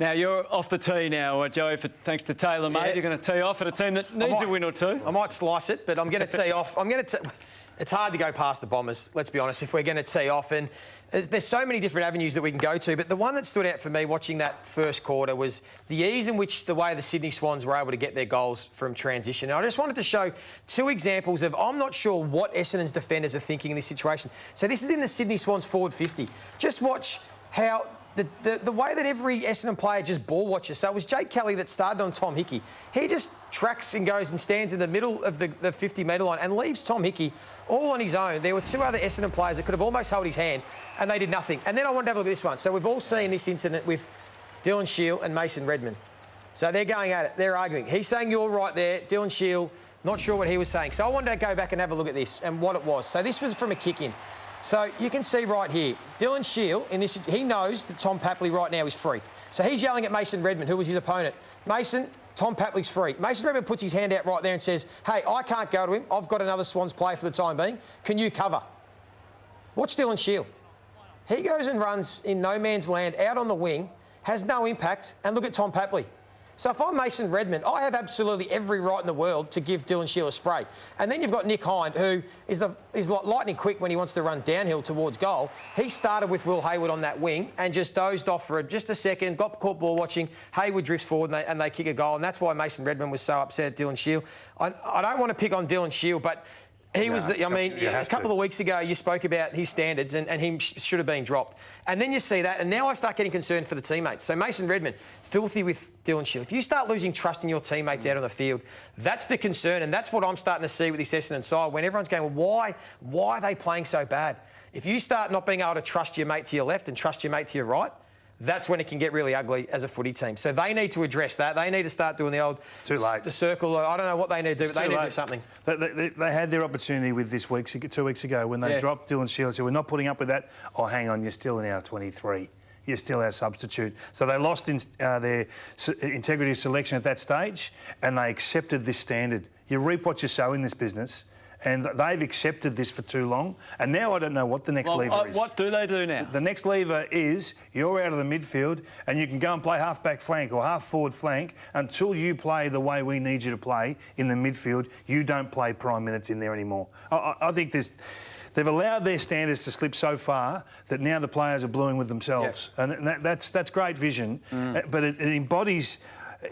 Now, you're off the tee now, Joey, thanks to Taylor Made. You're going to tee off at a team that needs a win or two. I might slice it, but I'm going to tee off. It's hard to go past the Bombers, let's be honest, if we're going to tee off. And there's so many different avenues that we can go to, but the one that stood out for me watching that first quarter was the ease in which the way the Sydney Swans were able to get their goals from transition. And I just wanted to show two examples of, I'm not sure what Essendon's defenders are thinking in this situation. So this is in the Sydney Swans forward 50. Just watch how the way that every Essendon player just ball watches. So it was Jake Kelly that started on Tom Hickey. He just tracks and goes and stands in the middle of the 50-metre line and leaves Tom Hickey all on his own. There were two other Essendon players that could have almost held his hand and they did nothing. And then I wanted to have a look at this one. So we've all seen this incident with Dylan Shield and Mason Redman. So they're going at it. They're arguing. He's saying you're right there. Dylan Shield, not sure what he was saying. So I wanted to go back and have a look at this and what it was. So this was from a kick-in. So you can see right here, Dylan Shield, in this, he knows that Tom Papley right now is free. So he's yelling at Mason Redman, who was his opponent. Mason, Tom Papley's free. Mason Redman puts his hand out right there and says, hey, I can't go to him. I've got another Swans player for the time being. Can you cover? Watch Dylan Shield. He goes and runs in no man's land out on the wing, has no impact, and look at Tom Papley. So if I'm Mason Redman, I have absolutely every right in the world to give Dylan Shield a spray. And then you've got Nick Hind, who is like lightning quick when he wants to run downhill towards goal. He started with Will Hayward on that wing and just dozed off for just a second, got caught ball watching. Hayward drifts forward and they kick a goal. And that's why Mason Redman was so upset at Dylan Shield. I don't want to pick on Dylan Shield, but he was, a couple of weeks ago, you spoke about his standards and he should have been dropped. And then you see that, and now I start getting concerned for the teammates. So Mason Redman, filthy with Dylan Shield. If you start losing trust in your teammates out on the field, that's the concern, and that's what I'm starting to see with this Essendon side when everyone's going, well, why are they playing so bad? If you start not being able to trust your mate to your left and trust your mate to your right, that's when it can get really ugly as a footy team. So they need to address that. They need to start doing the old... Too late. The circle. I don't know what they need to do, but they need to do something. They had their opportunity with this 2 weeks ago when they dropped Dylan Shield and said, we're not putting up with that. Oh, hang on, you're still in our 23. You're still our substitute. So they lost their integrity of selection at that stage and they accepted this standard. You reap what you sow in this business. And they've accepted this for too long. And now I don't know what the next lever is. What do they do now? The next lever is you're out of the midfield and you can go and play half-back flank or half-forward flank until you play the way we need you to play in the midfield. You don't play prime minutes in there anymore. I think they've allowed their standards to slip so far that now the players are bluing with themselves. Yep. And that's great vision, but it embodies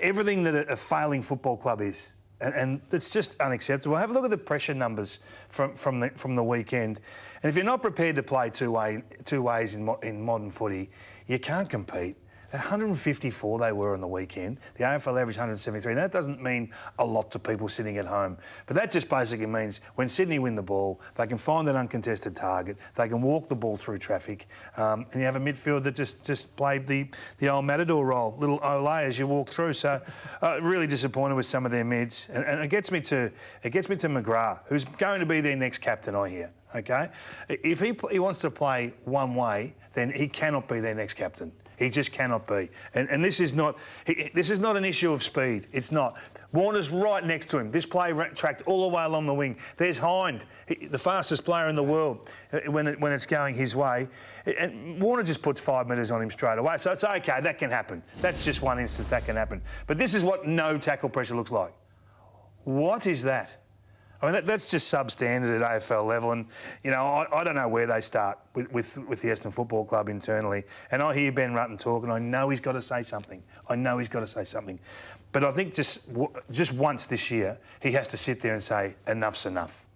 everything that a failing football club is. And it's just unacceptable. Have a look at the pressure numbers from the weekend. And if you're not prepared to play two ways in modern footy, you can't compete. 154 they were on the weekend. The AFL average 173. That doesn't mean a lot to people sitting at home. But that just basically means when Sydney win the ball, they can find an uncontested target, they can walk the ball through traffic, and you have a midfield that just played the old Matador role, little Olay as you walk through. So really disappointed with some of their mids. And it gets me to McGrath, who's going to be their next captain, I hear. Okay? If he wants to play one way, then he cannot be their next captain. He just cannot be. And this is not an issue of speed. It's not. Warner's right next to him. This play tracked all the way along the wing. There's Hind, the fastest player in the world when it's going his way. And Warner just puts 5 metres on him straight away. So it's OK, that can happen. That's just one instance that can happen. But this is what no tackle pressure looks like. What is that? I mean, that's just substandard at AFL level, and you know I don't know where they start with the Essendon Football Club internally. And I hear Ben Rutten talk, and I know he's got to say something. But I think just once this year he has to sit there and say enough's enough,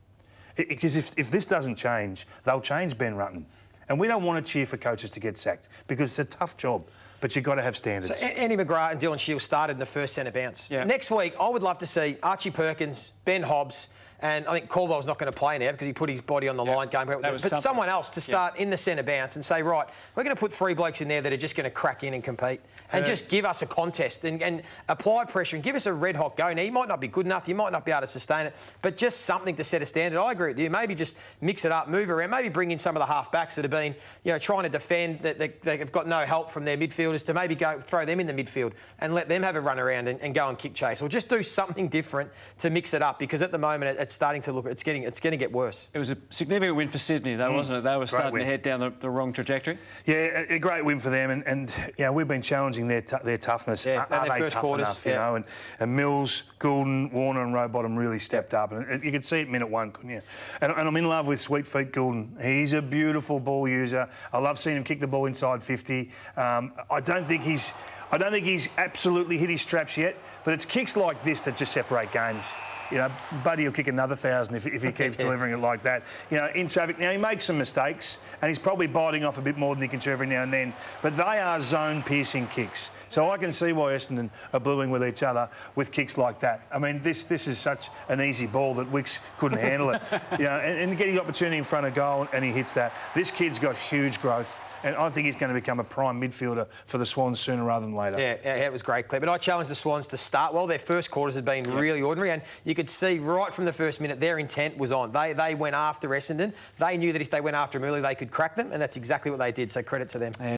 because if this doesn't change, they'll change Ben Rutten, and we don't want to cheer for coaches to get sacked because it's a tough job. But you've got to have standards. So Andy McGrath and Dylan Shield started in the first centre bounce. Yeah. Next week, I would love to see Archie Perkins, Ben Hobbs, and I think Caldwell's not going to play now because he put his body on the line going. But someone else to start in the centre bounce and say, right, we're going to put 3 blokes in there that are just going to crack in and compete and just give us a contest and apply pressure and give us a red-hot go. Now, you might not be good enough, you might not be able to sustain it, but just something to set a standard. I agree with you. Maybe just mix it up, move around, maybe bring in some of the half-backs that have been, trying to defend, that they've got no help from their midfielders, to maybe go throw them in the midfield and let them have a run around and go and kick chase, or just do something different to mix it up, because at the moment it's it's starting to look. It's going to get worse. It was a significant win for Sydney, though, wasn't it? They were starting to head down the wrong trajectory. Yeah, a great win for them, and we've been challenging their toughness. Yeah, Are their they first tough quarters, enough? You know, and Mills, Goulden, Warner, and Rowbottom really stepped up, and you could see it minute one, couldn't you? And I'm in love with Sweet Feet Goulden. He's a beautiful ball user. I love seeing him kick the ball inside 50. I don't think he's absolutely hit his straps yet, but it's kicks like this that just separate games. You know, Buddy will kick another 1,000 if he keeps delivering it like that. You know, in traffic, now he makes some mistakes and he's probably biting off a bit more than he can chew every now and then, but they are zone-piercing kicks. So I can see why Essendon are bluing with each other with kicks like that. I mean, this is such an easy ball that Wicks couldn't handle it. You know, and getting the opportunity in front of goal and he hits that. This kid's got huge growth. And I think he's going to become a prime midfielder for the Swans sooner rather than later. Yeah, it was great, Claire. But I challenged the Swans to start well. Their first quarters had been really ordinary, and you could see right from the first minute their intent was on. They went after Essendon. They knew that if they went after them early, they could crack them, and that's exactly what they did. So credit to them.